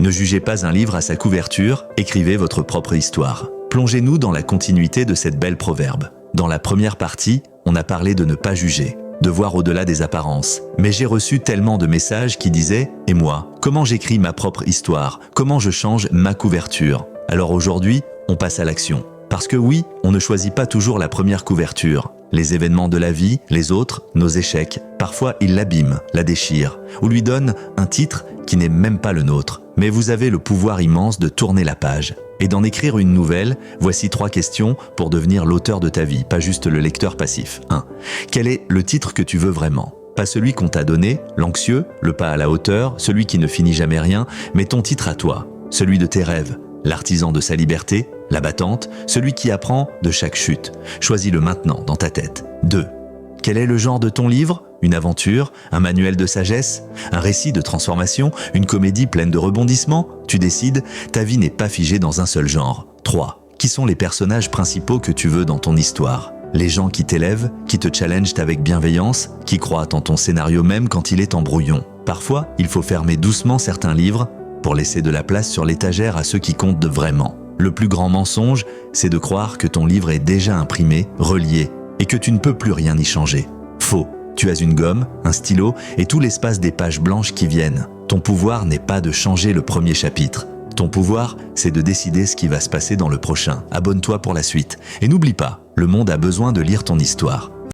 Ne jugez pas un livre à sa couverture, écrivez votre propre histoire. Plongez-nous dans la continuité de cette belle proverbe. Dans la première partie, on a parlé de ne pas juger, de voir au-delà des apparences. Mais j'ai reçu tellement de messages qui disaient « Et moi, comment j'écris ma propre histoire? Comment je change ma couverture ?» Alors aujourd'hui, on passe à l'action. Parce que oui, on ne choisit pas toujours la première couverture. Les événements de la vie, les autres, nos échecs, parfois ils l'abîment, la déchirent, ou lui donnent un titre qui n'est même pas le nôtre. Mais vous avez le pouvoir immense de tourner la page et d'en écrire une nouvelle. Voici 3 questions pour devenir l'auteur de ta vie, pas juste le lecteur passif. 1. Quel est le titre que tu veux vraiment? Pas celui qu'on t'a donné, l'anxieux, le pas à la hauteur, celui qui ne finit jamais rien, mais ton titre à toi, celui de tes rêves, l'artisan de sa liberté, la battante, celui qui apprend de chaque chute. Choisis-le maintenant dans ta tête. 2. Quel est le genre de ton livre? Une aventure? Un manuel de sagesse? Un récit de transformation? Une comédie pleine de rebondissements? Tu décides, ta vie n'est pas figée dans un seul genre. 3. Qui sont les personnages principaux que tu veux dans ton histoire? Les gens qui t'élèvent, qui te challengent avec bienveillance, qui croient en ton scénario même quand il est en brouillon. Parfois, il faut fermer doucement certains livres pour laisser de la place sur l'étagère à ceux qui comptent vraiment. Le plus grand mensonge, c'est de croire que ton livre est déjà imprimé, relié, et que tu ne peux plus rien y changer. Faux. Tu as une gomme, un stylo et tout l'espace des pages blanches qui viennent. Ton pouvoir n'est pas de changer le premier chapitre. Ton pouvoir, c'est de décider ce qui va se passer dans le prochain. Abonne-toi pour la suite. Et n'oublie pas, le monde a besoin de lire ton histoire.